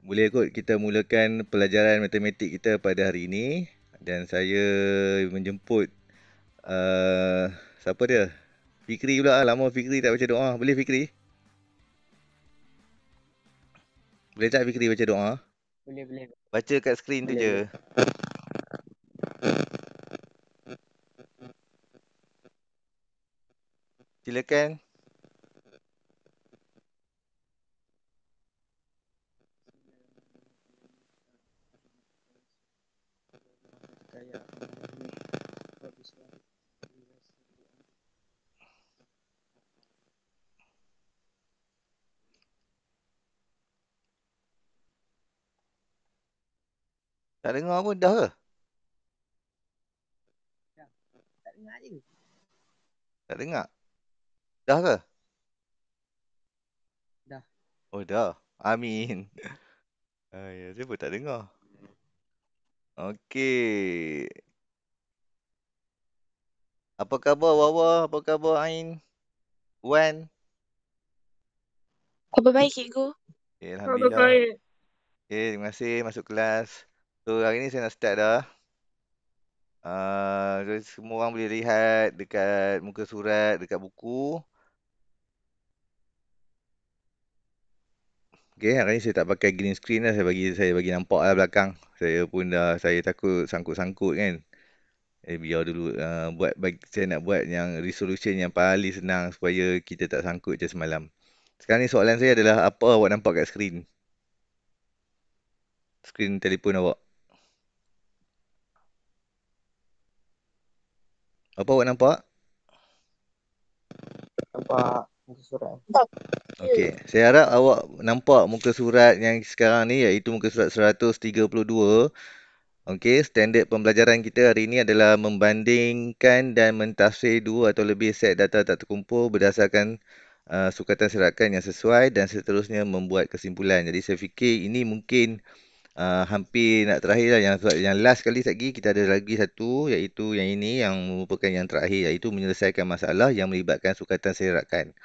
Boleh kot kita mulakan pelajaran matematik kita pada hari ini. Dan saya menjemput uh, siapa dia? Fikri pula. Lama Fikri tak baca doa. Boleh Fikri? Boleh tak Fikri baca doa? Boleh, boleh. Baca kat skrin tu Boleh, je. boleh. Silakan. Tak dengar pun dah ke? Tak dengar je. Tak dengar? Dah ke? Dah. Oh dah. Amin. Ya, saya pun tak dengar. Okey. Apa khabar Wawa? Apa khabar Ain? Wan? Khabar baik, cikgu. Okay, Khabar Alhamdulillah. baik. Okay, terima kasih masuk kelas. So, hari ni saya nak start dah. Semua orang boleh lihat dekat muka surat, dekat buku. Okay, hari ni saya tak pakai green screen lah. Saya bagi nampak lah belakang. Saya takut sangkut-sangkut kan. Biar dulu saya nak buat yang resolution yang paling senang supaya kita tak sangkut macam semalam. Sekarang ni soalan saya adalah apa awak nampak kat skrin? Skrin telefon awak. Apa awak nampak? Nampak muka surat. Okey, saya harap awak nampak muka surat yang sekarang ni iaitu muka surat 132. Okey, standard pembelajaran kita hari ini adalah membandingkan dan mentafsir dua atau lebih set data tak terkumpul berdasarkan sukatan serakan yang sesuai dan seterusnya membuat kesimpulan. Jadi saya fikir ini mungkin hampir nak terakhir lah. Yang last kali lagi kita ada lagi satu iaitu yang ini yang merupakan yang terakhir iaitu menyelesaikan masalah yang melibatkan sukatan serakan.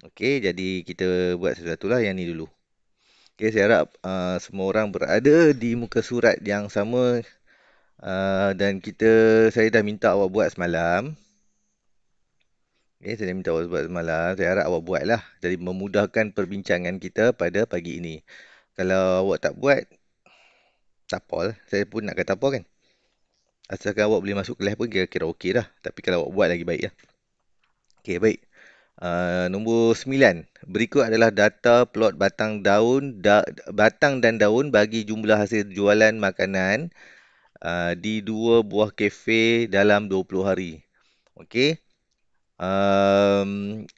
Okey, jadi kita buat sesuatu lah yang ni dulu. Okey, saya harap semua orang berada di muka surat yang sama dan saya dah minta awak buat semalam. Okey, saya dah minta awak buat semalam. Saya harap awak buat lah. Jadi memudahkan perbincangan kita pada pagi ini. Kalau awak tak buat, tak apa lah. Saya pun nak kata apa kan. Asalkan awak boleh masuk kelas pun kira-kira okey dah. Tapi kalau awak buat lagi baik lah. Okey, baik. Nombor 9. Berikut adalah data plot batang dan daun bagi jumlah hasil jualan makanan di dua buah kafe dalam 20 hari. Okey.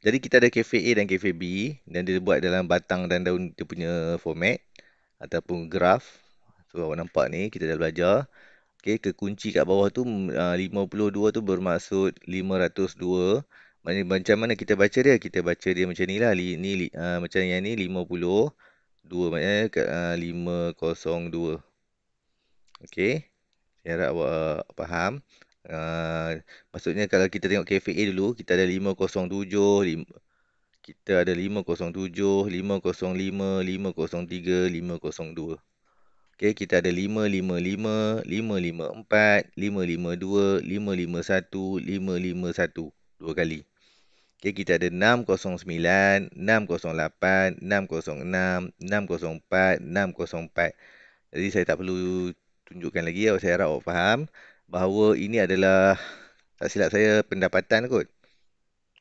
Jadi kita ada kafe A dan kafe B dan dia buat dalam batang dan daun dia punya format ataupun graf. So awak nampak ni kita dah belajar. Okey, kekunci kat bawah tu 52 tu bermaksud 502. Macam mana kita baca dia? Kita baca dia macam ni lah. Macam yang ni 52. Maknanya 502. Okey. Saya harap awak faham. Maksudnya kalau kita tengok kafe A dulu, kita ada 507, kita ada 507, 505, 503, 502. Okey, kita ada 555, 554, 552, 551, 551. Dua kali. Okey, kita ada 609, 608, 606, 604, 604. Jadi saya tak perlu tunjukkan lagi. Saya harap awak faham bahawa ini adalah, tak silap saya, pendapatan kot.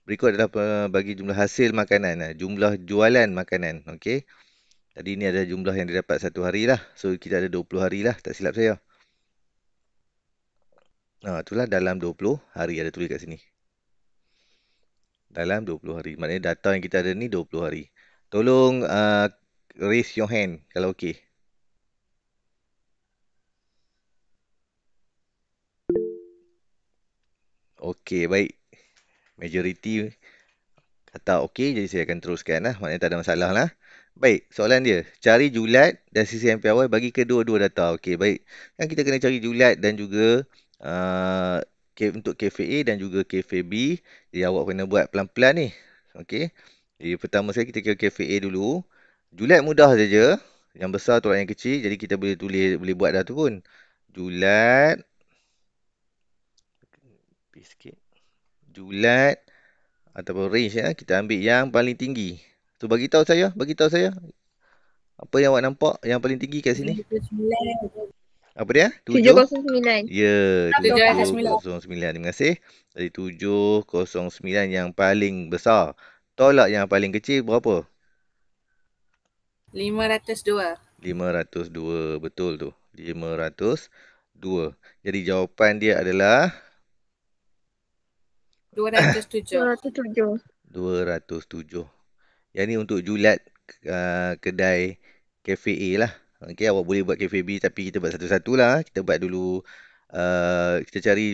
Berikut adalah bagi jumlah hasil makanan, jumlah jualan makanan. Okey. Tadi ni ada jumlah yang didapat satu hari lah. So kita ada 20 hari lah, tak silap saya. Itulah dalam 20 hari ada tulis kat sini. Dalam 20 hari. Maknanya data yang kita ada ni 20 hari. Tolong raise your hand kalau okey. Okey, baik. Majority kata okey, jadi saya akan teruskan lah. Maknanya tak ada masalah lah. Baik, soalan dia. Cari julat dan sisi MPRY bagi kedua-dua data. Okey, baik. Kan kita kena cari julat dan juga uh, untuk kafe A dan juga kafe B. Jadi awak kena buat pelan-pelan ni. Okey. Jadi pertama sekali kita kira kafe A dulu. Julat mudah saja. Yang besar tolak yang kecil. Jadi kita boleh tulis, boleh buat dah tu pun. Julat. Sikit. Julat. Ataupun range ya. Kita ambil yang paling tinggi. Tu bagi tahu saya. Bagi tahu saya. Apa yang awak nampak yang paling tinggi kat sini? 79. Apa dia? 7? 709. Ya, 709. 709. Terima kasih. Jadi 709 yang paling besar. Tolak yang paling kecil berapa? 502. 502. Betul tu. 502. Jadi jawapan dia adalah 207. 207. 207. Yang ni untuk julat kedai Cafe A lah. Okey, awak boleh buat Cafe B tapi kita buat satu-satu lah. Kita buat dulu kita cari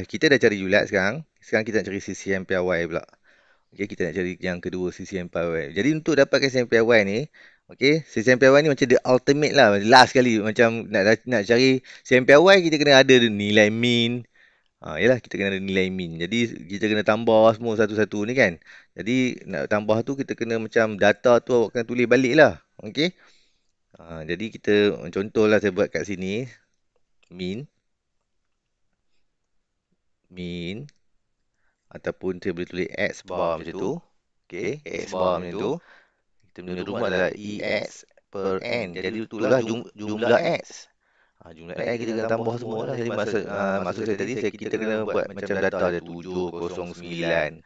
kita dah cari julat sekarang. Sekarang kita nak cari CCM piawai pula. Okey, kita nak cari yang kedua CCM piawai. Jadi untuk dapatkan CCM piawai ni, okey, CCM piawai ni macam the ultimate lah, last sekali macam nak cari CCM piawai kita kena ada nilai min. Yalah kita kena ada nilai min. Jadi kita kena tambah semua satu-satu ni kan. Jadi nak tambah tu kita kena macam data tu awak kena tulis balik lah. Okey. Jadi kita contohlah saya buat kat sini. Min. Min. Ataupun saya boleh tulis X bar macam tu. Okey. X bar macam tu. Kita punya rumus adalah EX per N. Jadi itulah jumlah X. Jumlah X kita kena tambah semua lah. Jadi maksud saya tadi kita kena buat macam data dia 709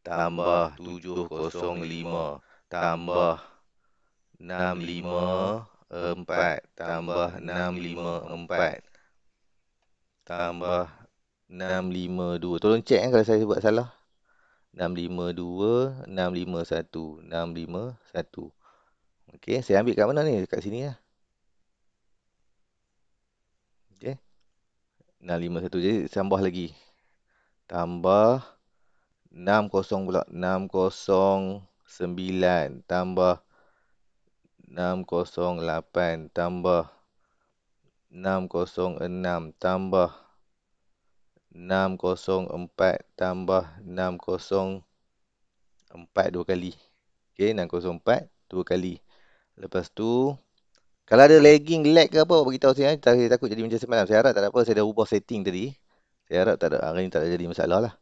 tambah 705 tambah 654 tambah 654 tambah 652. Tolong cek kalau saya buat salah. 652, 651, 651. Okey, saya ambil kat mana ni? Dekat sini lah. Okey. 651. Jadi tambah lagi. Tambah 60 pula. 609 tambah 608 tambah 606 tambah 604 tambah 604 dua kali. Okey, 604 dua kali. Lepas tu kalau ada lagging, lag ke apa, awak beritahu saya. Saya takut jadi macam semalam. Saya harap tak ada apa. Saya dah ubah setting tadi. Saya harap tak ada, hari ni tak ada jadi masalah lah.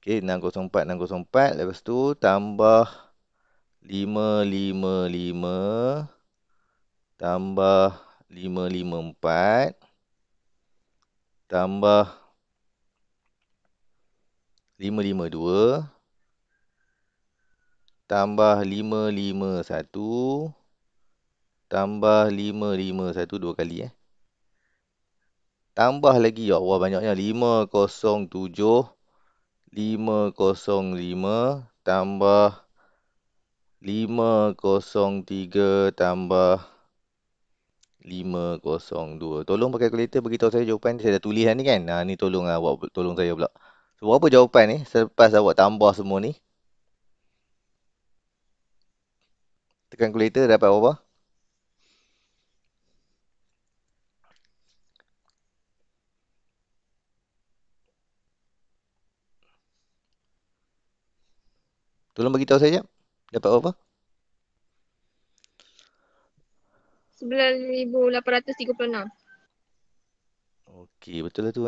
Okey, 604, 604. Lepas tu tambah 555 tambah 554 tambah 552 tambah 551 tambah 551 dua kali tambah lagi, ya Allah banyaknya, 507 505 tambah 503 tambah 502. Tolong pakai kalkulator beritahu saya jawapan. Saya dah tulis dah ni kan. Ni tolong awak tolong saya pula. So, berapa jawapan ni selepas awak tambah semua ni? Tekan kalkulator dapat berapa? Tolong beritahu saya jap. Dapat berapa? 9,836. Okey, betul lah tu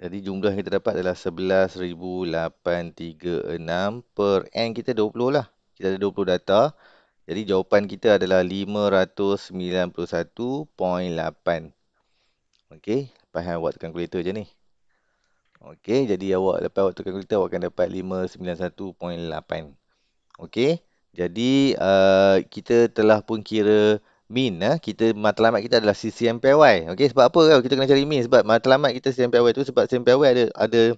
Jadi jumlah yang kita dapat adalah 11,836 per N kita 20 lah. Kita ada 20 data. Jadi jawapan kita adalah 591.8. Okey, lepas awak tekan kalkulator je ni. Okey, jadi awak lepas awak tekan kalkulator awak akan dapat 591.8. Okey. Jadi kita telah pun kira min kita matlamat kita adalah CCMPY. Okey, sebab apa kita kena cari min? Sebab matlamat kita CCMPY tu sebab CCMPY ada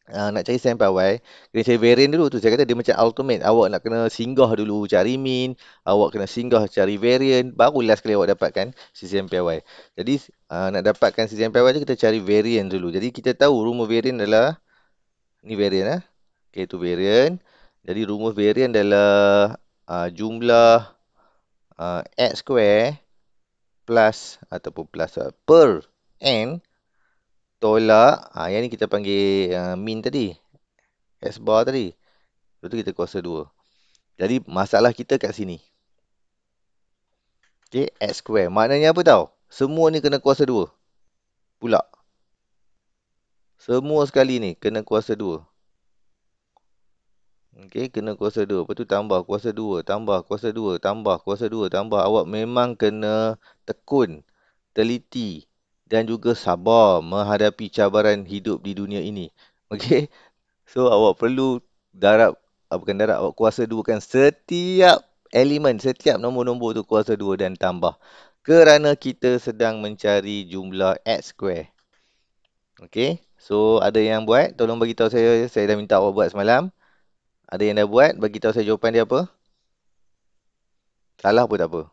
nak cari CCMPY, kena cari variant dulu tu. Saya kata dia macam ultimate. Awak nak kena singgah dulu cari min, awak kena singgah cari variant, baru last kali awak dapatkan CCMPY. Jadi nak dapatkan CCMPY tu kita cari variant dulu. Jadi kita tahu rumus variant adalah ni variant Okey, tu variant. Jadi rumus varian adalah jumlah x square plus ataupun plus per n tolak yang ni kita panggil min tadi, x bar tadi. Lepas tu kita kuasa 2. Jadi masalah kita kat sini. Okey, X square. Maknanya apa tahu? Semua ni kena kuasa 2 pula. Semua sekali ni kena kuasa 2. Okey, kena kuasa 2. Lepas tu tambah kuasa 2, tambah kuasa 2, tambah kuasa 2, tambah. Awak memang kena tekun, teliti dan juga sabar menghadapi cabaran hidup di dunia ini. Okey? So, awak perlu bukan darab, awak kuasa 2 kan setiap elemen, setiap nombor-nombor tu kuasa 2 dan tambah. Kerana kita sedang mencari jumlah X square. Okey? So, ada yang buat? Tolong bagi tahu saya dah minta awak buat semalam. Ada yang dah buat? Bagi tahu saya jawapan dia apa? Salah pun tak apa.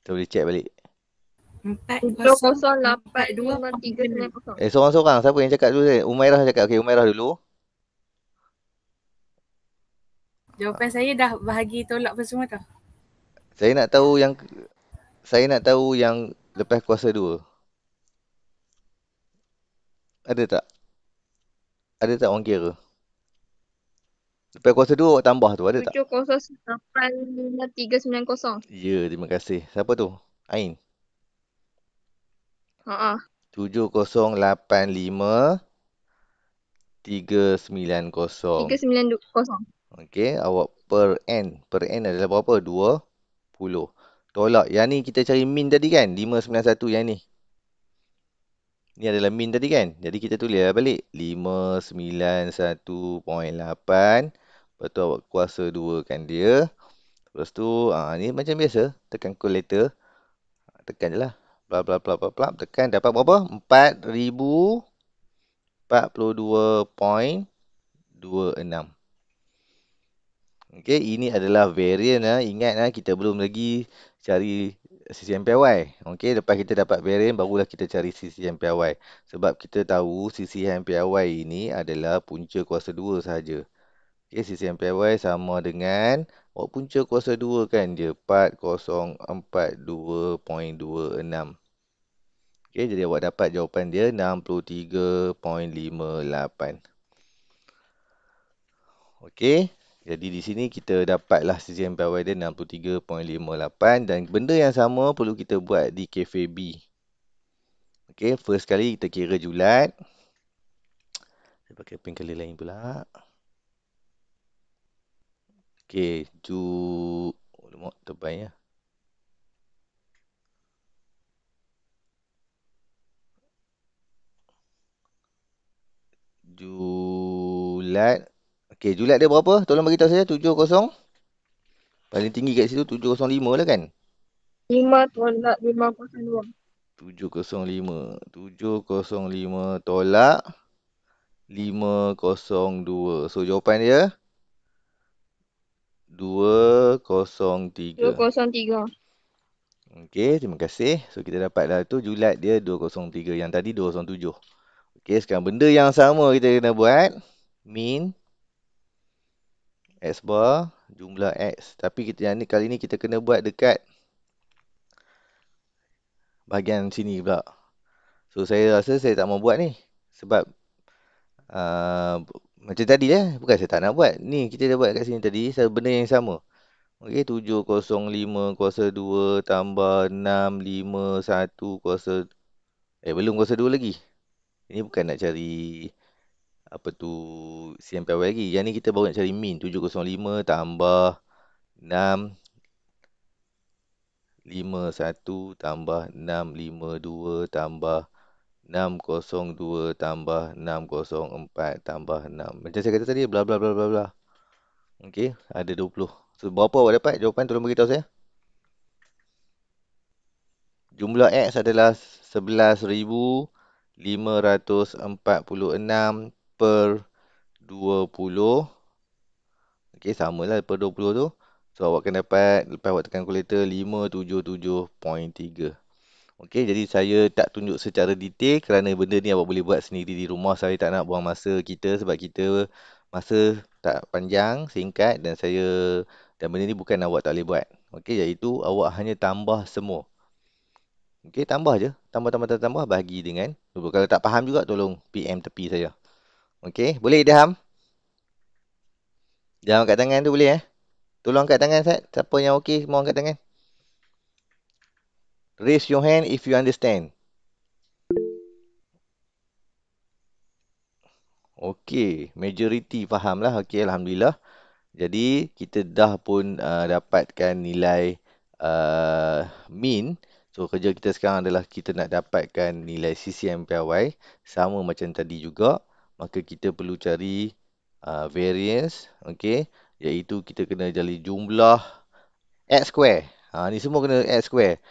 Kita boleh check balik. 708539 Seorang-seorang. Siapa yang cakap dulu? Umairah cakap. Okey, Umairah dulu. Jawapan saya dah bahagi tolak apa semua tau. Saya nak tahu yang lepas kuasa 2. Ada tak? Ada tak orang kira? Lepas kuasa 2 awak tambah tu, ada tak? 708539 Ya, terima kasih. Siapa tu? Ain. Haa. 708539. 390 Okey, awak per N. Per N adalah berapa? 20. Tolak. Yang ni kita cari min tadi kan? 591 yang ni. Ni adalah min tadi kan? Jadi kita tulis balik. 591.8. Lepas tu awak kuasa 2 kan dia. Lepas tu, ni macam biasa. Tekan calculator. Tekan je lah. Bla bla bla bla bla. Tekan dapat berapa? 4042.26. Okey, ini adalah varian. Ingat kita belum lagi cari sisi MPY. Okey, lepas kita dapat varian barulah kita cari sisi MPY. Sebab kita tahu sisi MPY ini adalah punca kuasa 2 sahaja. Okey, sisi MPY sama dengan punca kuasa 2 kan dia 4042.26. Okey, jadi awak dapat jawapan dia 63.58. Okey. Jadi di sini kita dapatlah sisi MPY dia 63.58 dan benda yang sama perlu kita buat di cafe B. Okey, first kali kita kira julat. Saya pakai pen color lain pula. Okey, lemak tebal ya. Julat. Okey, julat dia berapa? Tolong bagi tahu saya 70. Paling tinggi kat situ 705 lah kan? 5/502 705. 705 tolak 502. So jawapan dia 203. 203 Okey, terima kasih. So kita dapatlah tu julat dia 203. Yang tadi 207. Okey, sekarang benda yang sama kita kena buat. Min X bar jumlah X. Tapi yang ni kali ni kita kena buat dekat bahagian sini pula. So saya rasa saya tak mau buat ni. Sebab macam tadi bukan saya tak nak buat. Ni kita dah buat kat sini tadi. Benda yang sama. Okey, 705 kuasa 2 tambah 651 kuasa... belum kuasa 2 lagi. Ini bukan nak cari apa tu CMPY lagi. Yang ni kita baru nak cari min. 705 tambah 651 tambah 652 tambah 602 tambah 604 tambah 6. Macam saya kata tadi, bla bla bla bla bla. Okey, ada 20. So, berapa awak dapat? Jawapan tolong beritahu saya. Jumlah X adalah 11,546 per 20. Okey, samalah per 20 tu. So, awak akan dapat, lepas awak tekan kalkulator, 577.3. Okey, jadi saya tak tunjuk secara detail kerana benda ni awak boleh buat sendiri di rumah. Saya tak nak buang masa kita sebab kita masa tak panjang, singkat dan benda ni bukan awak tak boleh buat. Okey, iaitu awak hanya tambah semua. Okey, tambah je. Tambah, bagi dengan 20. Kalau tak faham juga, tolong PM tepi saya. Okey, boleh Idham? Jangan angkat tangan tu boleh Tolong angkat tangan, Ustaz. Siapa yang okey, semua angkat tangan. Raise your hand if you understand. Okey, majority faham lah. Okey, Alhamdulillah. Jadi, kita dah pun dapatkan nilai mean. So, kerja kita sekarang adalah kita nak dapatkan nilai CCMPY. Sama macam tadi juga. Maka kita perlu cari variance. Okey, iaitu kita kena cari jumlah X square. Ni semua kena X square.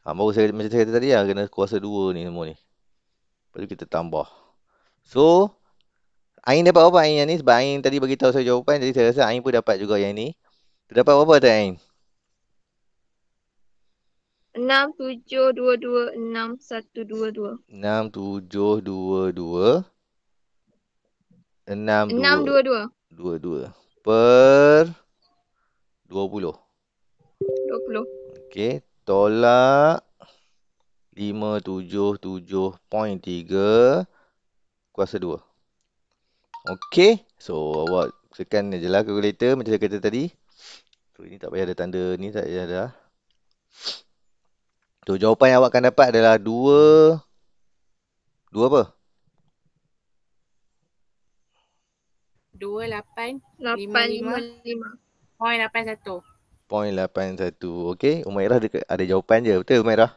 Baru saya, macam saya kata tadi lah, kena kuasa 2 ni semua ni. Lepas tu kita tambah. So, Ain dapat berapa Ain yang ni? Sebab Ain tadi bagi tahu saya jawapan, jadi saya rasa Ain pun dapat juga yang ni. Terdapat berapa tak Ain? 6722622. 6722 622. 62 per 20. 20. Okey, tolak 577.3 kuasa 2. Okey, so awak tekan je lah calculator macam saya kata tadi. So ini tak payah ada tanda ni, tak payah ada. So jawapan yang awak akan dapat adalah 2 apa? 2855.81. 0.81. Okey, Umairah ada jawapan je. Betul Umairah?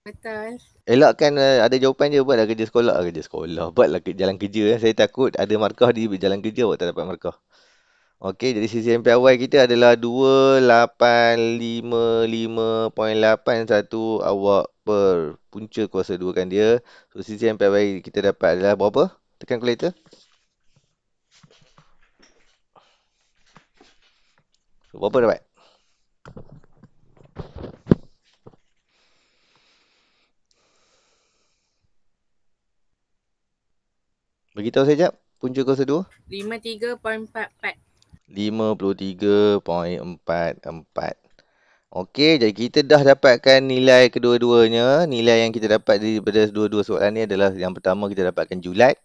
Betul. Elakkan ada jawapan je, buatlah kerja sekolah. Kerja sekolah. Buatlah jalan kerja. Saya takut ada markah di jalan kerja awak tak dapat markah. Okey, jadi CCMPY kita adalah 2855.81 awak per punca kuasa 2 kan dia. So CCMPY kita dapat adalah berapa? Tekan calculator. So, berapa dapat? Beritahu saya jap. Punca kuasa 2. 53.44. 53.44. Okey, jadi kita dah dapatkan nilai kedua-duanya. Nilai yang kita dapat daripada dua-dua soalan ni adalah yang pertama kita dapatkan julat.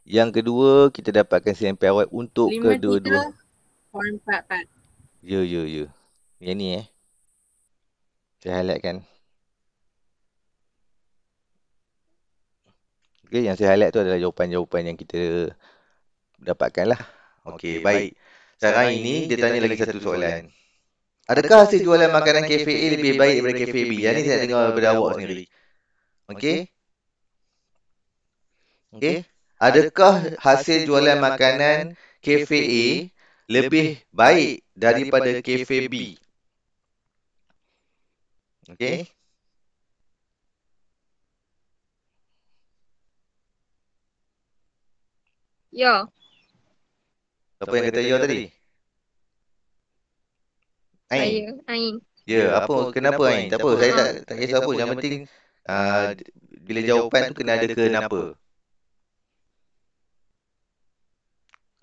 Yang kedua kita dapatkan CMPY untuk kedua-dua. 53.44. Ya. Yang ni saya highlight kan. Okey, yang saya highlight tu adalah jawapan-jawapan yang kita dapatkan lah. Okey, baik. Sekarang ini dia tanya lagi satu soalan. Adakah hasil jualan makanan kafe A lebih baik daripada kafe B? Yang ni saya nak dengar daripada awak sendiri. Okey? Okey? Adakah hasil jualan makanan kafe A lebih baik daripada kafe B? Okey? Ya. Siapa yang kata ya tadi? Ain? Saya. Ain. Ya, apa? Kenapa Ain? Tak apa, saya tak kisah pun. Yang penting bila jawapan tu kena ada kenapa.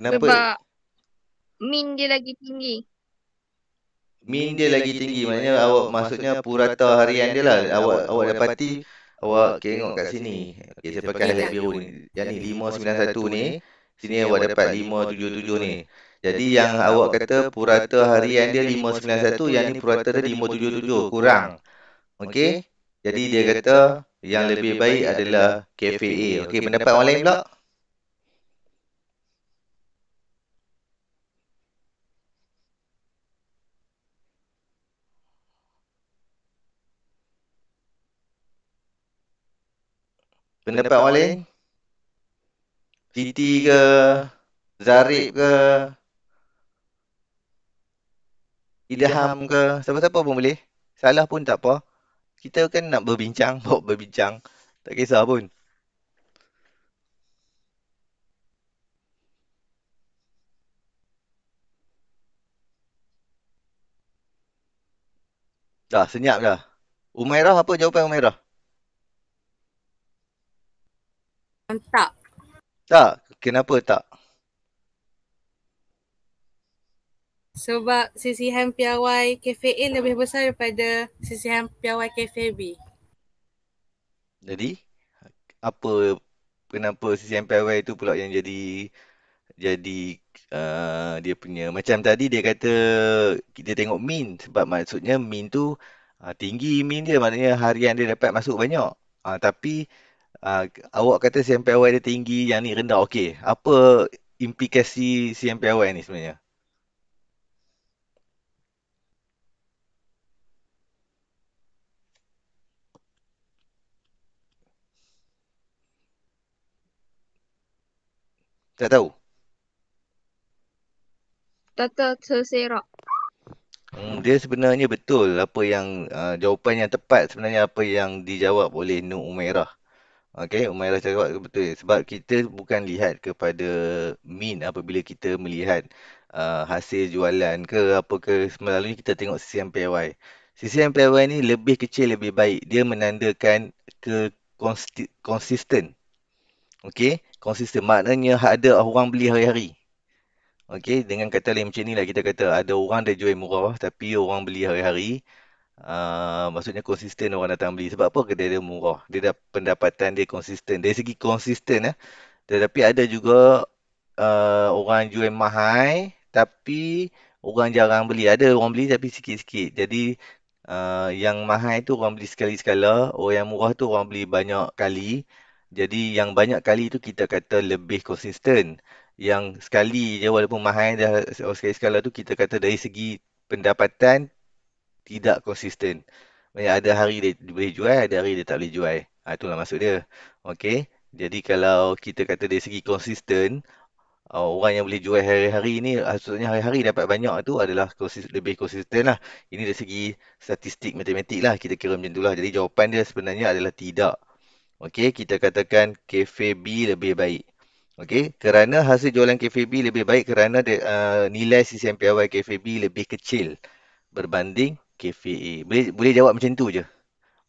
Kenapa? Sebab min dia lagi tinggi. Min dia lagi tinggi, maknanya awak maksudnya purata harian dia lah. Awak dapati, awak tengok kat sini. Okey, saya pakai highlight biru ni. Yang ni 591 ni, sini awak dapat 577 ni. Jadi yang awak kata purata harian dia 591, yang ni purata dia 577, kurang. Okey? Jadi dia kata yang lebih baik adalah kafe A. Okey, pendapat orang lain pula? Pendapat orang lain? Siti ke? Zarib ke? Ilham ke? Siapa-siapa pun boleh. Salah pun tak apa. Kita kan nak berbincang, bawa berbincang. Tak kisah pun. Dah, senyap dah. Umairah, apa jawapan Umairah? Tak. Tak. Kenapa tak? Sebab sisihan piawai kafe A lebih besar daripada sisihan piawai kafe B. Jadi, kenapa CCMPY itu pula yang jadi dia punya, macam tadi dia kata kita tengok mean, sebab maksudnya mean tu Tinggi mean dia maknanya harian dia dapat masuk banyak. Tapi awak kata CMPAY dia tinggi, yang ni rendah. Okey, apa implikasi CMPAY ni sebenarnya? Tak tahu. Data terserak. Dia sebenarnya betul apa yang jawapan yang tepat sebenarnya apa yang dijawab oleh Nur Umairah. Okey, Umairah cakap betul sebab kita bukan lihat kepada mean apabila kita melihat hasil jualan ke apa ke, melalui kita tengok CCMPAY. CCMPAY ni lebih kecil lebih baik. Dia menandakan konsisten. Okey, konsisten maknanya ada orang beli hari-hari. Okey, dengan kata lain macam ni lah kita kata ada orang dia jual murah tapi orang beli hari-hari. Maksudnya konsisten orang datang beli. Sebab apa kedai dia murah? Dia dah pendapatan dia konsisten. Dari segi konsisten tetapi ada juga orang jual mahal tapi orang jarang beli. Ada orang beli tapi sikit-sikit. Jadi yang mahal tu orang beli sekali-sekala, orang yang murah tu orang beli banyak kali. Jadi yang banyak kali tu kita kata lebih konsisten. Yang sekali je walaupun mahal dah sekali-sekala tu kita kata dari segi pendapatan tidak konsisten. Maksudnya ada hari dia boleh jual, ada hari dia tak boleh jual. Itulah maksud dia. Okey. Jadi kalau kita kata dari segi konsisten, orang yang boleh jual hari-hari ni, maksudnya hari-hari dapat banyak tu adalah lebih konsisten lah. Ini dari segi statistik matematik lah. Kita kira macam tu lah. Jadi jawapan dia sebenarnya adalah tidak. Okey, kita katakan kafe B lebih baik. Okey, kerana hasil jualan kafe B lebih baik kerana nilai CCMPAY kafe B lebih kecil berbanding kafe A. Boleh jawab macam tu je.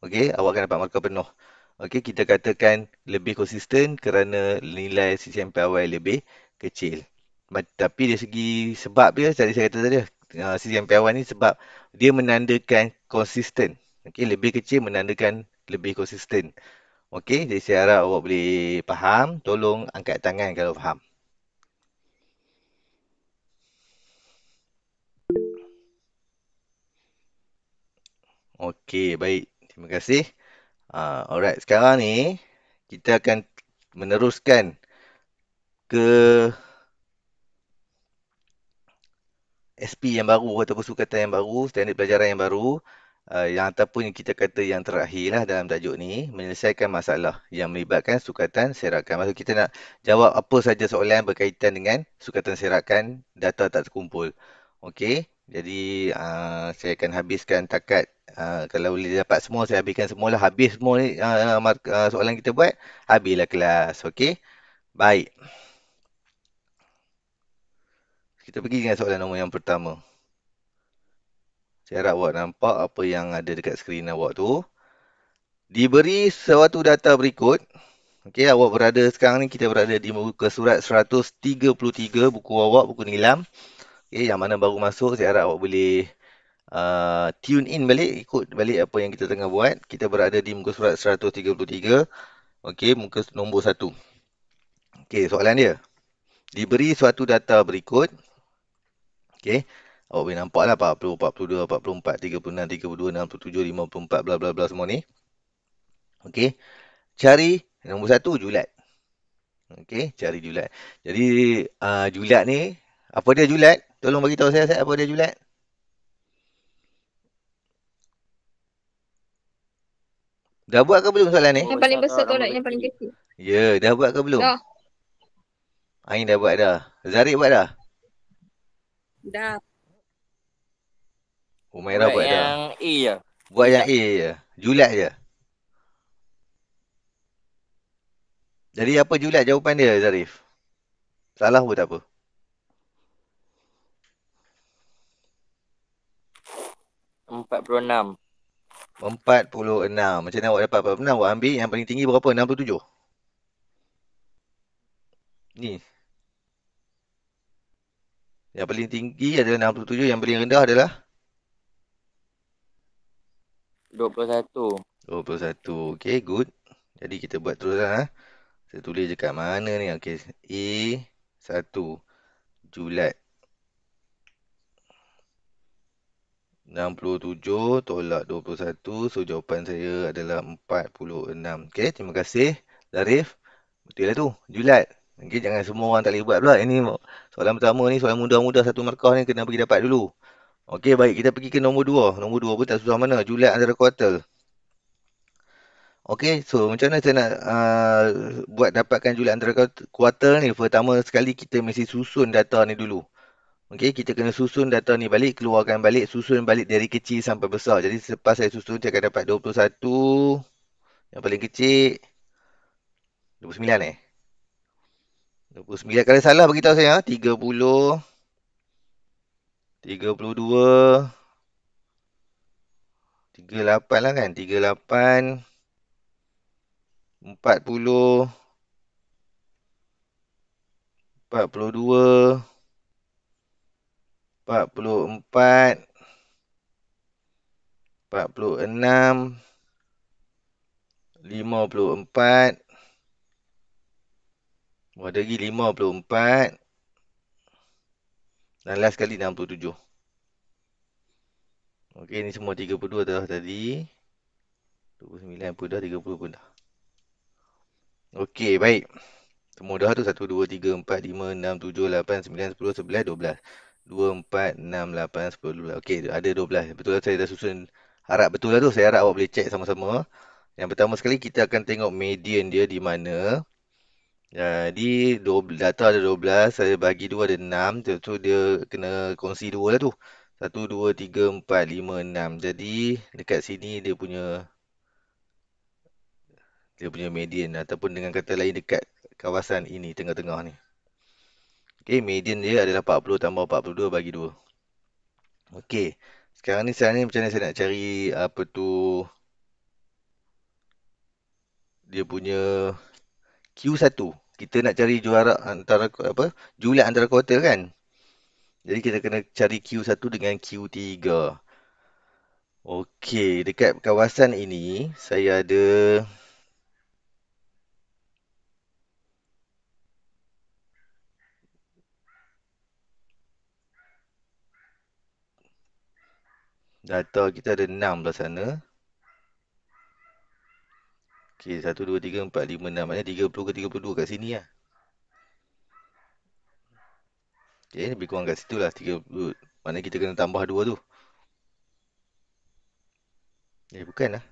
Okey, awak akan dapat markah penuh. Okey, kita katakan lebih konsisten kerana nilai CCMPAY lebih kecil. Tapi dari segi sebab dia, tadi saya kata tadi, CCMPAY ni sebab dia menandakan konsisten. Okey, lebih kecil menandakan lebih konsisten. Okey, jadi saya harap awak boleh faham. Tolong angkat tangan kalau faham. Okey, baik. Terima kasih. Alright, sekarang ni kita akan meneruskan ke SP yang baru ataupun sukatan yang baru, standard pelajaran yang baru, yang ataupun yang kita kata yang terakhir lah dalam tajuk ni, menyelesaikan masalah yang melibatkan sukatan serakan. Maksud kita nak jawab apa saja soalan berkaitan dengan sukatan serakan data tak terkumpul. Okey, jadi saya akan habiskan takat, kalau boleh dapat semua saya habiskan semualah. Habis semua ni soalan kita buat, habislah kelas. Okey, baik. Kita pergi dengan soalan nombor yang pertama. Saya harap awak nampak apa yang ada dekat skrin awak tu. Diberi suatu data berikut. Okey, awak berada sekarang ni kita berada di muka surat 133 buku awak, buku nilam. Okey, yang mana baru masuk, saya harap awak boleh tune in balik, ikut balik apa yang kita tengah buat. Kita berada di muka surat 133. Okey, muka nombor 1. Okey, soalan dia. Diberi suatu data berikut. Okey. Awak boleh nampak lah 40, 42, 44, 36, 32, 67, 54, bla bla bla semua ni. Okey. Cari nombor 1 julat. Okey, cari julat. Jadi julat ni, apa dia julat? Tolong bagi tahu saya apa dia julat? Dah buat ke belum soalan ni? Yang paling besar tolak yang paling kecil. Ya, dah buat ke belum? Dah. Ain dah buat dah. Zarif buat dah? Dah. Umairah buat dah. Yang A je. Buat yang A je. Julat je. Jadi apa julat jawapan dia, Zarif? Salah pun tak apa. 46. 46. Macam mana awak dapat 46? Awak ambil yang paling tinggi berapa? 67? Ni. Yang paling tinggi adalah 67. Yang paling rendah adalah? 21. 21. Okay, good. Jadi kita buat terus lah. Saya tulis dekat mana ni? Okay. A1. Julat. 67 tolak 21. So, jawapan saya adalah 46. Okey, terima kasih. Zarif. Betul lah tu. Julat. Okey, jangan semua orang tak boleh buat pula. Ini soalan pertama ni, soalan mudah-mudah satu markah ni kena pergi dapat dulu. Okey, baik. Kita pergi ke nombor 2. Nombor 2 pun tak susah mana. Julat antara kuartil. Okey, so macam mana saya nak buat dapatkan julat antara kuartil ni? Pertama sekali kita mesti susun data ni dulu. Okey, kita kena susun data ni balik, keluarkan balik, susun balik dari kecil sampai besar. Jadi selepas saya susun, saya akan dapat 21. Yang paling kecil 29 29. Kalau salah beritahu saya. 30, 32, 38 lah kan. 38, 40, 42, 44, 46, 54. Ada lagi 54. Dan last sekali 67. Okey, ni semua 32 dah tadi. 29 pun dah, 30 pun dah. Okey, baik. Semua dah tu. 1, 2, 3, 4, 5, 6, 7, 8, 9, 10, 11, 12. 2, 4, 6, 8, 10, 12. Okey, ada 12. Betul lah saya dah susun. Harap betul lah tu. Saya harap awak boleh check sama-sama. Yang pertama sekali kita akan tengok median dia di mana. Jadi data ada 12, saya bagi 2 ada 6. So dia kena kongsi 2 lah tu. 1, 2, 3, 4, 5, 6. Jadi dekat sini dia punya median ataupun dengan kata lain dekat kawasan ini, tengah-tengah ni. Okey, median dia adalah 40 tambah 42 bagi 2. Okey. Sekarang ni macam mana saya nak cari apa tu dia punya Q1. Kita nak cari juara antara julat antara kuartil kan. Jadi kita kena cari Q1 dengan Q3. Okey, dekat kawasan ini saya ada data kita ada 6 belah sana. Okey, 1, 2, 3, 4, 5, 6. Maknanya 30 ke 32 kat sini lah. Okey, lebih kurang kat situ lah 30. Maknanya kita kena tambah 2 tu. Bukan lah.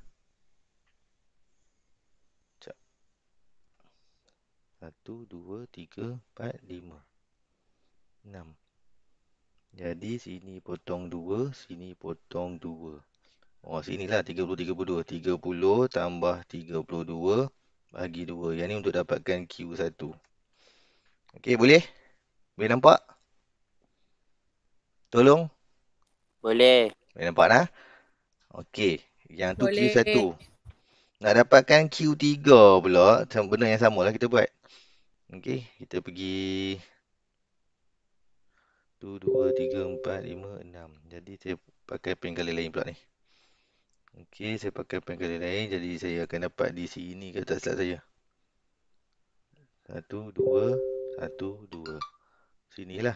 1, 2, 3, 4, 5, 6. Jadi sini potong 2, sini potong 2. Oh, sinilah 30, 32. 30 tambah 32 bagi 2. Yang ni untuk dapatkan Q1. Okey, boleh? Boleh nampak? Tolong? Boleh. Boleh nampak dah? Okey, yang tu Boleh. Q1. Nak dapatkan Q3 pula, benda yang sama lah kita buat. Okey, kita pergi 1, 2, 3, 4, 5, 6. Jadi saya pakai pen color lain pula ni. Okey, saya pakai pen color lain. Jadi saya akan dapat di sini ke tak silap saya. 1, 2, 1, 2. Sinilah.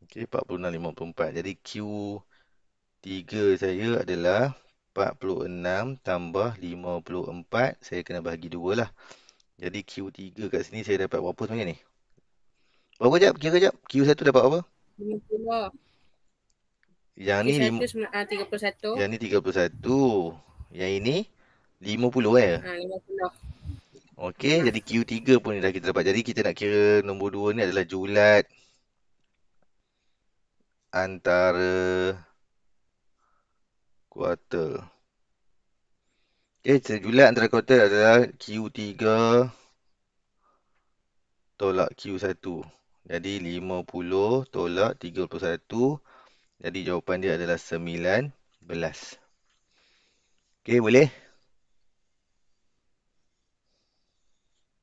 Okey, 46, 54. Jadi Q3 saya adalah 46 tambah 54. Saya kena bagi 2 lah. Jadi Q3 kat sini saya dapat berapa sebenarnya ni? Berapa jap? Kira jap. Q1 dapat apa? 50. Yang ni 31. Yang ni 31. Yang ini 50 50. Okey, jadi Q3 pun dah kita dapat. Jadi kita nak kira nombor 2 ni adalah julat antara kuartil. Okey, julat antara kuartil adalah Q3 tolak Q1. Jadi 50 tolak 31. Jadi jawapan dia adalah 19. Okey, boleh?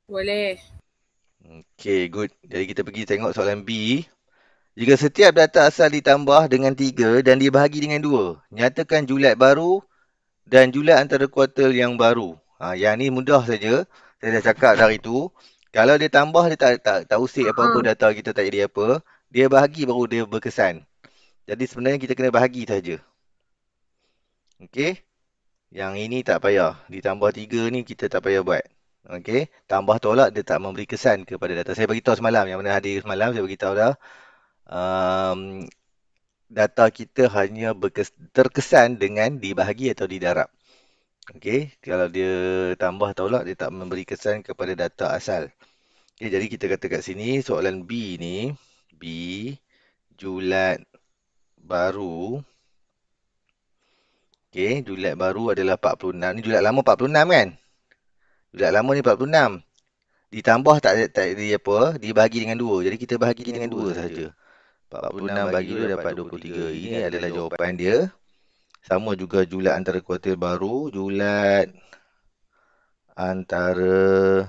Boleh. Okey, good. Jadi kita pergi tengok soalan B. Jika setiap data asal ditambah dengan 3 dan dibahagi dengan 2, nyatakan julat baru dan julat antara kuartil yang baru. Yang ni mudah saja. Saya dah cakap dari tu. Kalau dia tambah, dia tak usik apa-apa data kita tak jadi apa. Dia bahagi baru dia berkesan. Jadi sebenarnya kita kena bahagi saja. Okey. Yang ini tak payah. Ditambah 3 ni kita tak payah buat. Okey. Tambah tolak dia tak memberi kesan kepada data. Saya beritahu semalam. Yang mana hadir semalam saya beritahu dah. Um, data kita hanya terkesan dengan dibahagi atau didarab. Okey. Kalau dia tambah tolak dia tak memberi kesan kepada data asal. Okey. Jadi kita kata kat sini soalan B ni. B. Julat baru. Okey. Julat baru adalah 46. Ni julat lama 46 kan? Julat lama ni 46. Ditambah tak di apa, dibahagi dengan 2. Jadi kita bahagi dengan 2 saja. 46 bagi 2 dapat 23. Ini adalah jawapan dia. Sama juga julat antara kuartil baru, julat antara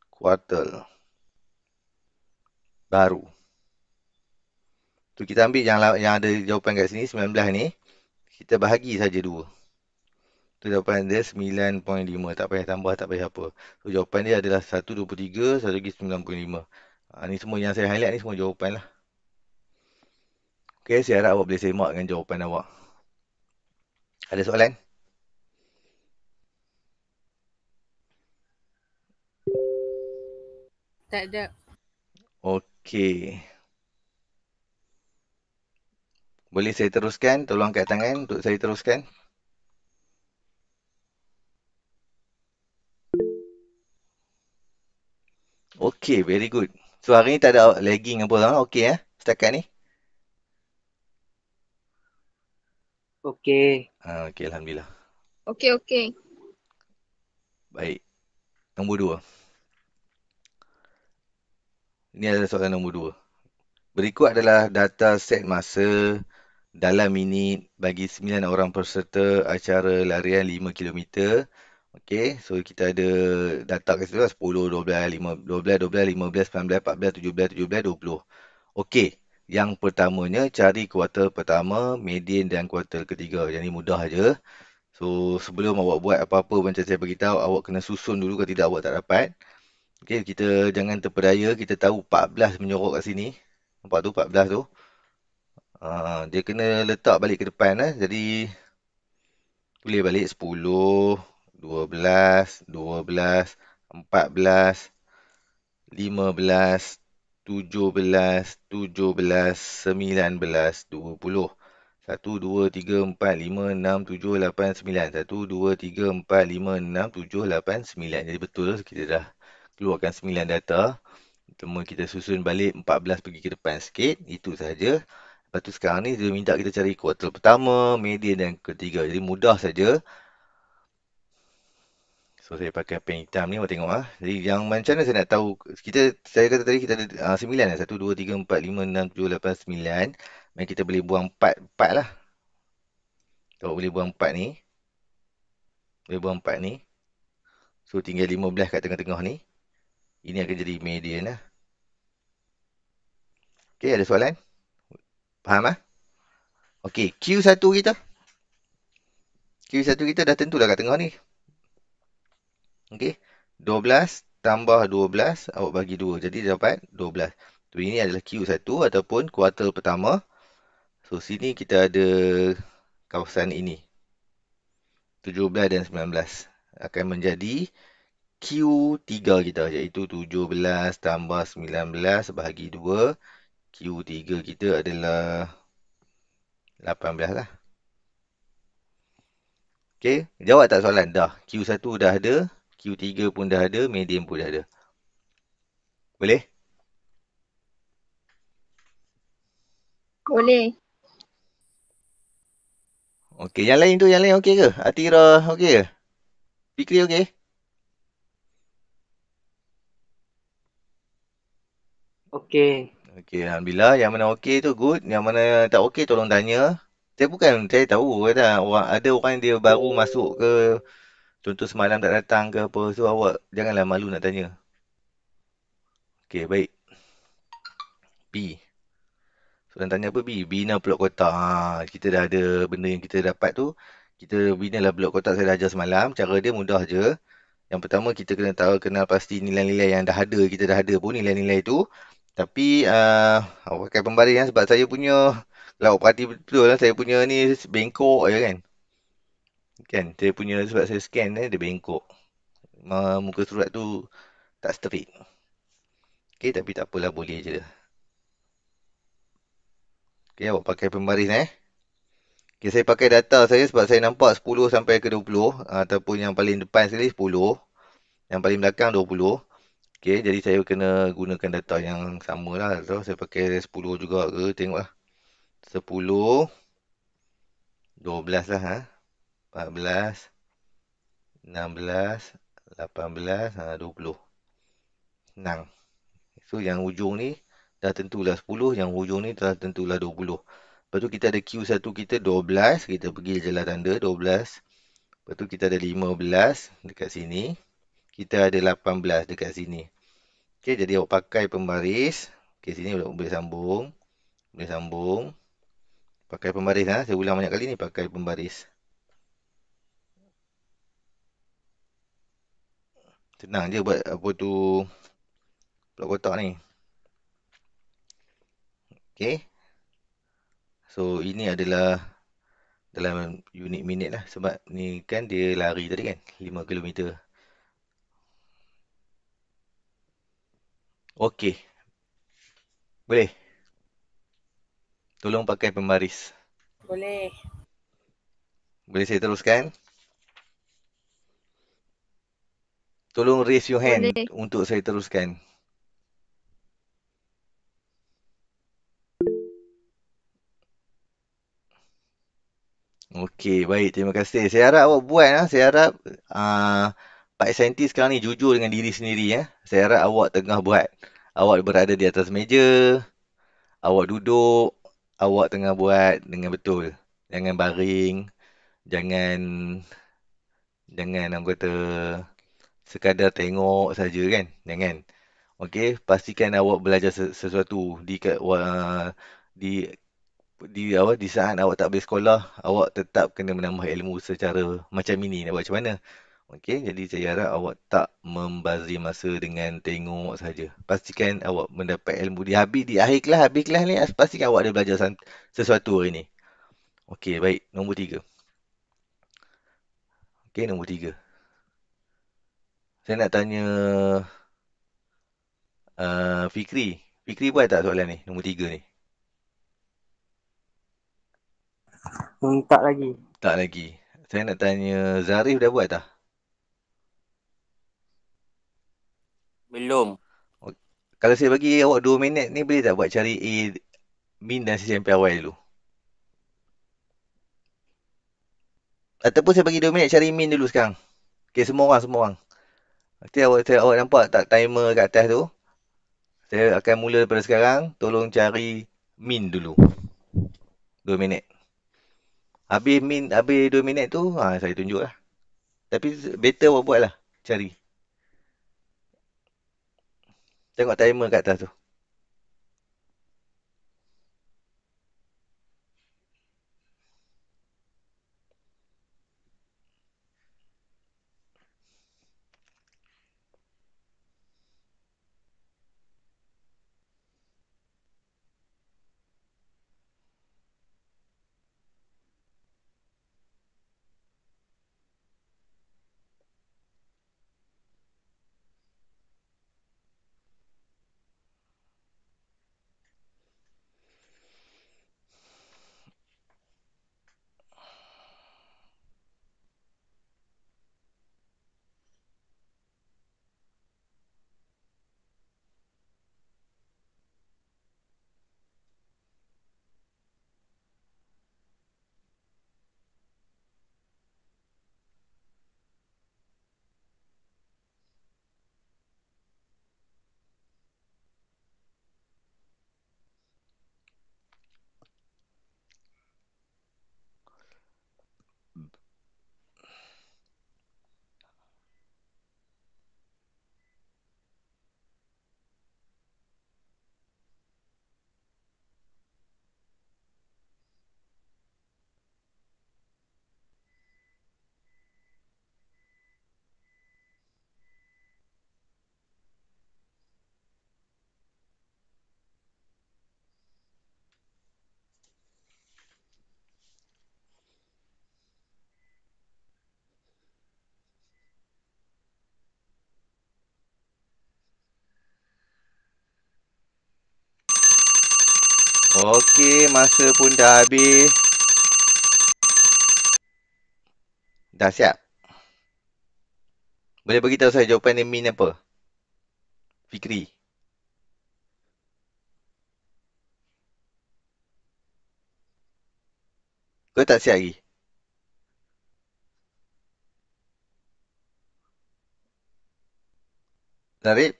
kuartil baru. Tu kita ambil yang ada jawapan kat sini 19 ni, kita bahagi saja 2. Tu jawapan dia 9.5. Tak payah tambah, tak payah apa. So jawapan dia adalah 123, satu lagi 9.5. Ni semua yang saya highlight ni semua jawapan lah. Okey, saya harap awak boleh semak dengan jawapan awak. Ada soalan? Tak ada. Okey. Boleh saya teruskan? Tolong angkat tangan untuk saya teruskan. Okey, very good. So hari ni tak ada lagging apa lah. Okey setakat ni. Okey. Okey, Alhamdulillah. Okey. Baik. Nombor 2. Ini adalah soalan nombor 2. Berikut adalah data set masa dalam minit bagi 9 orang peserta acara larian 5 km. Okey, so kita ada data kat situ lah 10, 12, 15, 19, 14, 17, 20. Okey, yang pertamanya cari kuartil pertama, median dan kuartil ketiga. Yang ni mudah aja. So sebelum awak buat apa-apa macam saya beritahu, awak kena susun dulu, kalau tidak awak tak dapat. Okey, kita jangan terpedaya, kita tahu 14 menyorok kat sini. Nampak tu 14 tu. Dia kena letak balik ke depan Jadi tulis balik 10, 12, 12, 14, 15, 17, 19, 20. 1, 2, 3, 4, 5, 6, 7, 8, 9. 1, 2, 3, 4, 5, 6, 7, 8, 9. Jadi betul kita dah keluarkan 9 data. Cuma kita susun balik 14 pergi ke depan sikit. Itu sahaja. Lepas tu sekarang ni dia minta kita cari kuartil pertama, median dan ketiga. Jadi mudah saja. So saya pakai pen hitam ni, awak tengok Jadi yang macam mana saya nak tahu, saya kata tadi kita ada 9 1, 2, 3, 4, 5, 6, 7, 8, 9. Main kita boleh buang 4 lah. Awak boleh buang 4 ni. Boleh buang 4 ni. So tinggal 15 kat tengah-tengah ni. Ini akan jadi median lah. Okey, ada soalan? Faham Okey, Q1 kita. Q1 kita dah tentulah kat tengah ni. Okey. 12 tambah 12, awak bagi 2. Jadi dapat 12. So, ini adalah Q1 ataupun kuartil pertama. So, sini kita ada kawasan ini. 17 dan 19. Akan menjadi Q3 kita. Iaitu 17 tambah 19 bahagi 2. Q3 kita adalah 18 lah. Okey. Jawab tak soalan? Dah. Q1 dah ada. Q3 pun dah ada, median pun dah ada. Boleh? Boleh. Okey, yang lain okey ke? Atira okey ke? Fikri okey? Okey. Okey, Alhamdulillah. Yang mana okey tu good. Yang mana tak okey tolong tanya. Saya tahu ada orang dia baru masuk ke, contoh semalam tak datang ke apa. So awak janganlah malu nak tanya. Okey, baik. B. Soalan tanya apa B? Bina blok kotak. Kita dah ada benda yang kita dapat tu. Kita binalah blok kotak, saya dah ajar semalam. Cara dia mudah je. Yang pertama kita kena kenal pasti nilai-nilai yang dah ada. Kita dah ada pun nilai-nilai tu. Tapi awak pakai pembaris sebab saya punya Lah, awak perhati betul lah. Saya punya ni bengkok je kan. Kan, saya punya sebab saya scan dia bengkok. Muka surat tu tak straight. Okay, tapi tak apalah, boleh je. Okay, awak pakai pembaris Okay, saya pakai data saya sebab saya nampak 10 sampai ke 20. Ataupun yang paling depan sekali 10. Yang paling belakang 20. Okay, jadi saya kena gunakan data yang sama lah. So, saya pakai 10 juga ke, tengoklah. 10, 12 lah 14, 16, 18, 20. Senang. So, yang hujung ni dah tentulah 10, yang hujung ni dah tentulah 20. Lepas tu kita ada Q1 kita 12, kita pergi jelas tanda 12. Lepas tu kita ada 15 dekat sini. Kita ada 18 dekat sini. Okey, jadi awak pakai pembaris. Okey, sini boleh sambung. Boleh sambung. Pakai pembaris Saya ulang banyak kali ni, pakai pembaris. Senang je buat apa tu blok kotak ni. Okey. So, ini adalah dalam unit minit lah. Sebab ni kan dia lari tadi kan. 5 kilometer. Okey. Boleh. Tolong pakai pembaris. Boleh. Boleh saya teruskan? Tolong raise your hand Boleh. untuk saya teruskan. Okey, baik. Terima kasih. Saya harap awak buat. Saya harap Pak Saintis sekarang ni jujur dengan diri sendiri. Saya harap awak tengah buat. Awak berada di atas meja. Awak duduk. Awak tengah buat dengan betul. Jangan baring. Jangan orang kata sekadar tengok saja kan. Jangan. Okey, pastikan awak belajar sesuatu di di saat awak tak boleh sekolah, awak tetap kena menambah ilmu secara macam ini. Nak buat macam mana? Okey, jadi saya harap awak tak membazir masa dengan tengok saja. Pastikan awak mendapat ilmu di akhir kelas ni, pastikan awak ada belajar sesuatu hari ni. Okey, baik. Nombor 3. Okey, nombor 3. Saya nak tanya Fikri. Fikri buat tak soalan ni? Nombor 3 ni. Tak lagi. Tak lagi. Saya nak tanya Zarif dah buat tak? Belum. Kalau saya bagi awak 2 minit ni, boleh tak buat cari A, min dan sisi piawai dulu? Ataupun saya bagi 2 minit cari min dulu sekarang. Okay, semua orang. Nanti awak nampak tak timer kat atas tu? Saya akan mula daripada sekarang. Tolong cari min dulu. 2 minit. Habis 2 minit tu, saya tunjuk lah. Tapi better awak buat lah. Cari. Tengok timer kat atas tu. Okey, masa pun dah habis. Dah siap? Boleh beritahu saya jawapan dia min apa? Fikri. Kau tak siap lagi? Narib?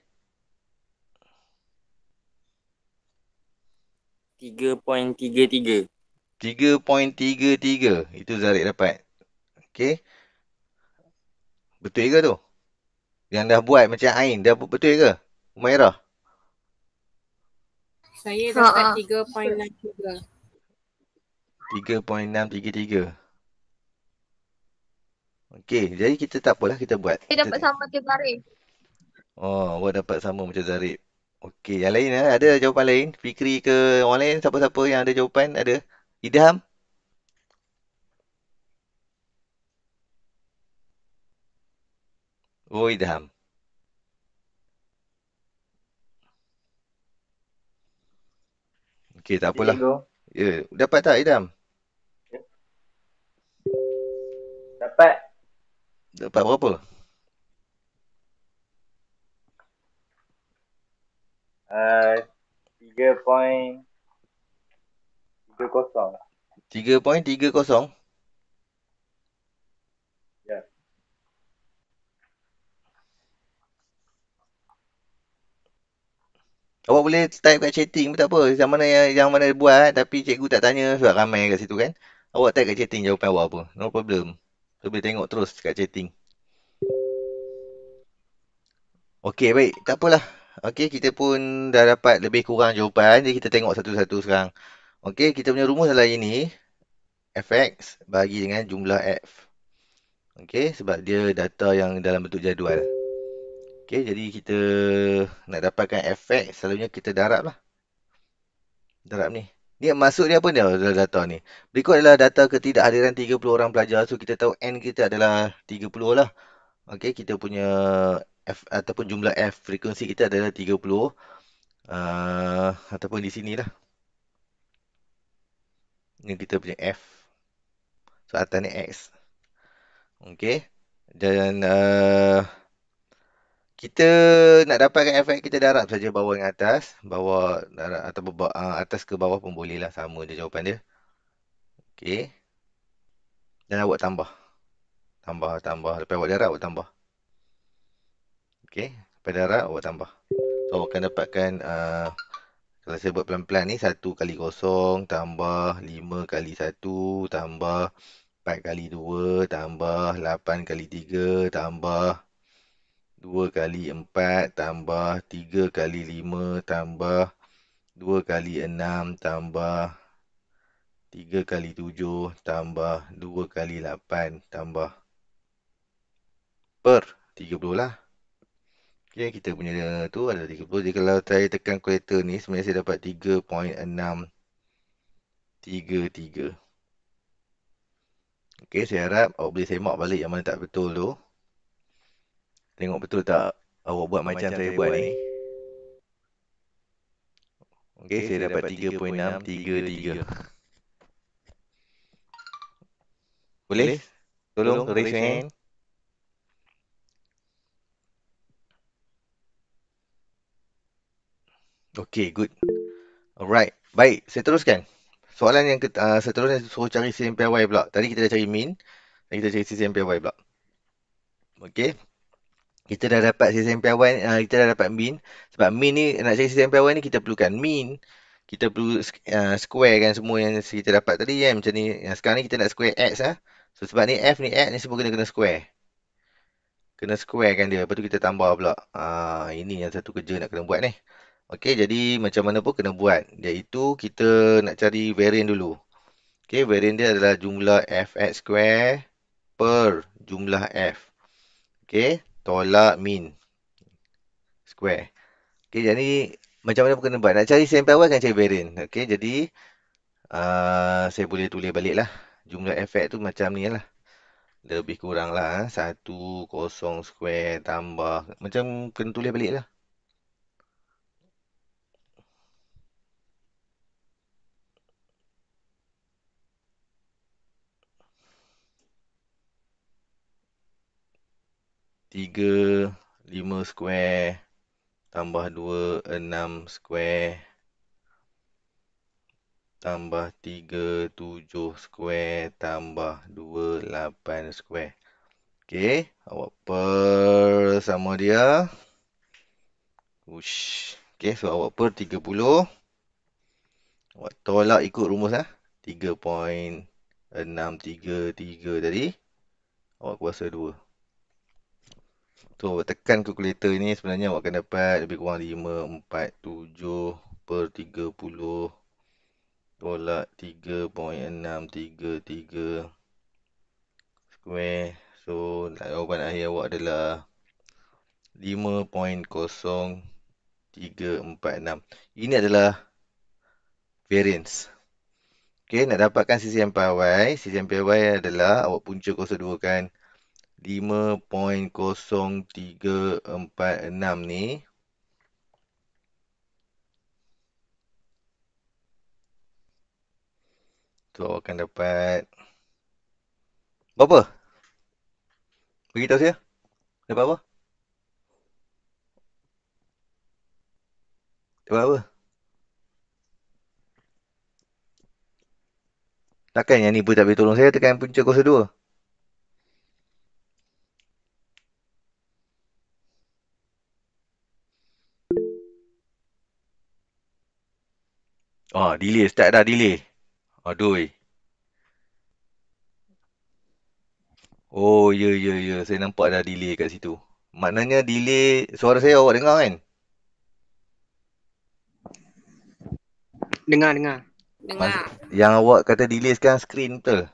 3.33. 3.33. Itu Zarib dapat. Okey. Betul ke tu? Yang dah buat macam Ain. Dah betul ke? Umairah? Saya Ha, dapat ha. 3.63. 3.633. Okey, jadi kita tak apalah, kita buat. Saya dapat sama macam Zarif. Oh, awak dapat sama macam Zarib. Okey, yang lain ada jawapan lain? Fikri ke orang lain? Siapa-siapa yang ada jawapan? Ada? Idham? Oh, Idham. Okey, tak apalah. Cikgu, Ya, dapat tak Idham? dapat Dapat berapa? 3.30. 3.30? Ya. Awak boleh type kat chatting pun tak apa. Yang mana buat tapi cikgu tak tanya sebab ramai kat situ kan. Awak type kat chatting jawapan awak apa. No problem. So, boleh tengok terus kat chatting. Okey, baik. Tak apalah. Okey, kita pun dah dapat lebih kurang jawapan. Jadi kita tengok satu-satu sekarang. Okey, kita punya rumus adalah ini. Fx bagi dengan jumlah f. Okey, sebab dia data yang dalam bentuk jadual. Okey, jadi kita nak dapatkan fx, selalunya kita darab lah. Darab ni. Ni maksud dia apa ni dalam data ni? Berikut adalah data ketidakhadiran 30 orang pelajar. So kita tahu n kita adalah 30 lah. Okey, kita punya f ataupun jumlah f frekuensi kita adalah 30. Ataupun di sinilah. Ni kita punya f. So atas ni x. Okey. Dan kita nak dapatkan efek kita darab saja bawah dengan atas. Bawah darab, atau atas ke bawah pun boleh lah. Sama je jawapan dia. Okey. Dan awak tambah. Tambah. Lepas awak darab, awak tambah. Okey. Lepas darab, awak tambah. So, awak akan dapatkan, kalau saya buat pelan-pelan ni, 1 kali 0 tambah 5 kali 1 tambah 4 kali 2 tambah 8 kali 3 tambah 2 kali 4 tambah 3 kali 5 tambah 2 kali 6 tambah 3 kali 7 tambah 2 kali 8 tambah per 30 lah. Okay, kita punya tu ada 30. Jadi kalau saya tekan kalkulator ni, sebenarnya saya dapat 3.633. Okay, saya harap awak boleh semak balik yang mana tak betul tu. Tengok betul tak awak buat macam saya buat ni. Okay, saya dapat 3.633. Boleh? Tolong raise your hand. Okay, good. Alright, baik. Saya teruskan. Soalan yang seterusnya suruh cari CMPY pula. Tadi kita dah cari min. Dan kita cari CMPY pula. Okay. Kita dah dapat CMPY, kita dah dapat min. Sebab min ni, nak cari CMPY ni kita perlukan min. Kita perlu square kan semua yang kita dapat tadi kan. Macam ni. Yang sekarang ni kita nak square x lah. So sebab ni f ni x ni semua kena square. Kena square kan dia. Lepas tu kita tambah pula. Ini yang satu kerja nak kena buat ni. Okey, jadi macam mana pun kena buat. Iaitu kita nak cari varian dulu. Okey, varian dia adalah jumlah fx square per jumlah f. Okey, tolak min square. Okey, jadi macam mana pun kena buat. Nak cari sample awal kan cari varian. Okey, jadi saya boleh tulis balik lah. Jumlah fx tu macam ni lah. Lebih kurang lah. 1 kosong square tambah. Macam kena tulis balik lah. 3, 5 square tambah 2, 6 square tambah 3, 7 square tambah 2, 8 square. Okey, awak per sama dia. Ush. Okey, so awak per 30. Awak tolak ikut rumus 3.633 tadi. Awak kuasa 2. So, awak tekan kalkulator ni sebenarnya awak akan dapat lebih kurang 547 per 30 tolak 3.633 square. So, jawapan akhir awak adalah 5.0346. Ini adalah variance. Okey, nak dapatkan CCMPY adalah awak punca kuasa 2 kan 5.0346 ni. So, awak akan dapat berapa? Beritahu saya. Dapat apa? Dapat apa? Takkan yang ni pun tak boleh tolong saya tekan punca kuasa 2. Oh, delay. Start dah delay. Aduh. Oh, ya, ya, ya. Saya nampak dah delay kat situ. Maknanya delay suara saya awak dengar kan? Dengar. Dengar. Yang awak kata delay sekarang screen betul?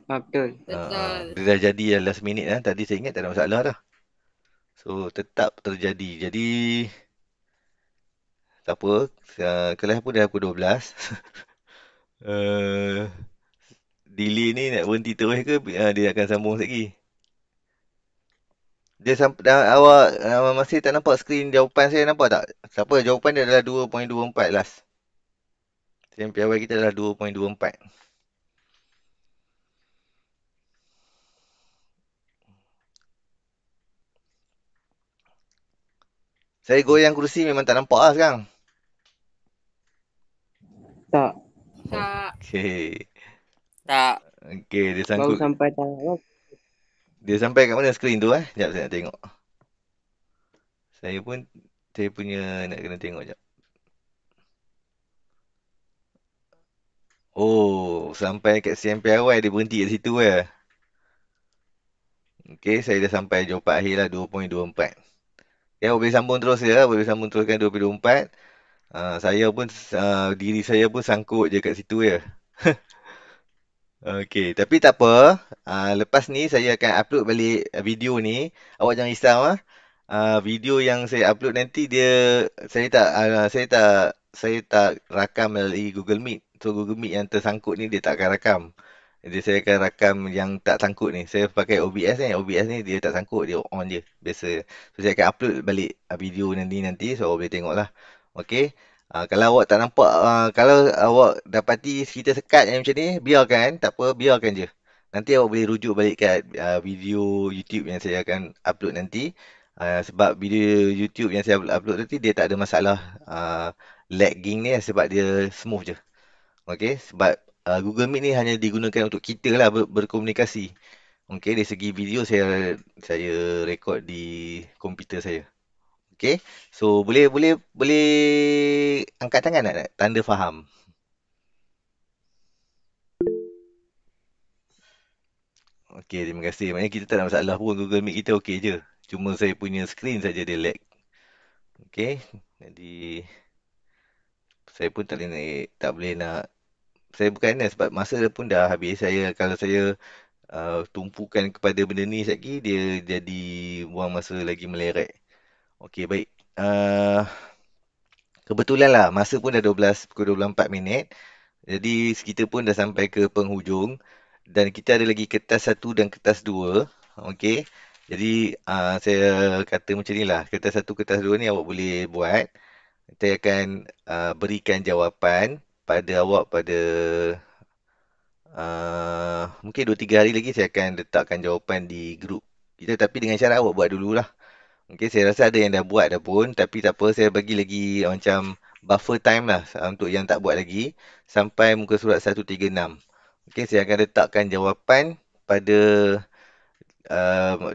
Betul. Betul. Dia dah jadi last minute Tadi saya ingat tak ada masalah dah. So, tetap terjadi. Jadi, tak apa. Kelas pun dah pukul 12. Delay ni nak berhenti terus ke dia akan sambung lagi? Dia awak masih tak nampak skrin jawapan saya, nampak tak? Siapa jawapan dia adalah 2.24 last. CMPY kita adalah 2.24. Saya goyang kerusi memang tak nampak lah sekarang. Tak. Tak. Okey. Tak. Okey, dia Baru sangkut. sampai tak. Dia sampai kat mana skrin tu Sekejap saya nak tengok. Saya punya nak kena tengok sekejap. Oh, sampai kat CMPY dia berhenti kat situ Okey, saya dah sampai jawapan akhir lah 2.24. Ya, boleh sambung terus boleh sambung teruskan 2.24. Saya pun diri saya pun sangkut je kat situ Okey, tapi tak apa. Lepas ni saya akan upload balik video ni. Awak jangan risau video yang saya upload nanti saya tak rakam melalui Google Meet. So Google Meet yang tersangkut ni dia tak akan rakam. Jadi saya akan rakam yang tak sangkut ni. Saya pakai OBS ni. OBS ni dia tak sangkut, dia on je biasa. So saya akan upload balik video nanti so awak boleh tengoklah. Okey. Kalau awak tak nampak, kalau awak dapati kita sekat yang macam ni, biarkan, tak apa, biarkan je. Nanti awak boleh rujuk balik kat video YouTube yang saya akan upload nanti. Sebab video YouTube yang saya upload nanti, dia tak ada masalah lagging ni sebab dia smooth je. Okey, sebab Google Meet ni hanya digunakan untuk kita lah berkomunikasi. Okey, dari segi video saya rekod di komputer saya. Okey. So boleh angkat tangan tak? Tanda faham. Okey, terima kasih. Maknanya kita tak ada masalah pun, Google Meet kita okey je. Cuma saya punya skrin saja dia lag. Okey. Jadi saya pun tak boleh nak saya bukan sebab masa pun dah habis. Kalau saya tumpukan kepada benda ni sekali dia jadi buang masa lagi meleret. Okey, baik. Kebetulan lah masa pun dah pukul 24 minit. Jadi kita pun dah sampai ke penghujung dan kita ada lagi kertas 1 dan kertas 2. Okey. Jadi saya kata macam ni lah. Kertas 1, kertas 2 ni awak boleh buat. Saya akan berikan jawapan pada awak pada Mungkin 2-3 hari lagi saya akan letakkan jawapan di grup kita, tapi dengan syarat awak buat dululah. Okay, saya rasa ada yang dah buat dah pun, tapi tak apa, saya bagi lagi macam buffer time lah untuk yang tak buat lagi sampai muka surat 136. Okay, saya akan letakkan jawapan pada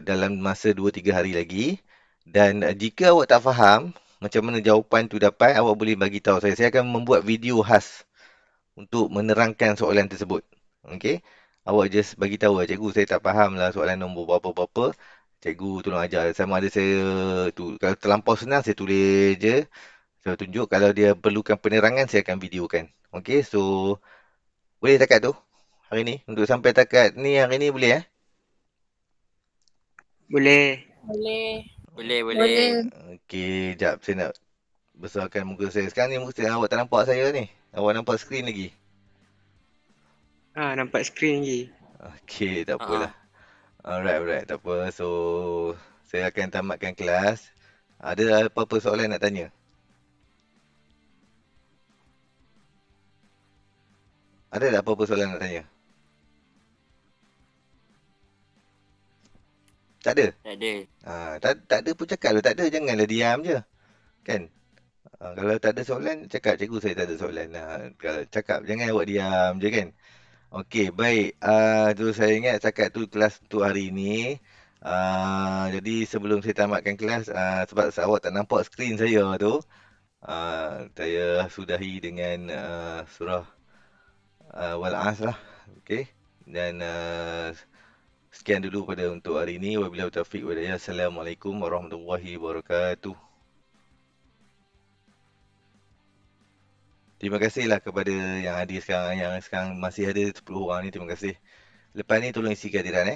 dalam masa 2-3 hari lagi. Dan jika awak tak faham macam mana jawapan tu dapat, awak boleh bagi tahu saya. Saya akan membuat video khas untuk menerangkan soalan tersebut. Okey. Awak just bagi tahu lah, cikgu saya tak faham lah soalan nombor berapa-berapa. Cikgu tolong ajar. Sama ada saya tu, kalau terlampau senang saya tulis je. Saya tunjuk. Kalau dia perlukan penerangan saya akan videokan. Okey. So boleh takat tu hari ni. Untuk sampai takat ni hari ni boleh Boleh. Boleh. Boleh, boleh. Boleh. Okey, jap saya nak besarkan muka saya. Sekarang ni muka saya, awak tak nampak saya ni. Awak nampak skrin lagi. Nampak skrin lagi. Okey, tak apalah. Alright, tak apa. So, saya akan tamatkan kelas. Ada apa-apa soalan nak tanya? Ada tak apa-apa soalan nak tanya? Tak ada? Tak ada. Tak ada pun cakap lah. Tak ada, janganlah diam je. Kan? Kalau tak ada soalan, cakap cikgu saya tak ada soalan. Kalau cakap, jangan awak diam je kan? Okey, baik. Tu saya ingat cakap tu kelas untuk hari ni. Jadi sebelum saya tamatkan kelas, sebab awak tak nampak skrin saya tu, saya sudahi dengan surah Wal-As lah. Okey. Dan sekian dulu pada untuk hari ini. Wabillahi taufiq wal hidayah. Assalamualaikum warahmatullahi wabarakatuh. Terima kasihlah kepada yang hadir sekarang, yang sekarang masih ada 10 orang ni. Terima kasih. Lepas ni tolong isi kehadiran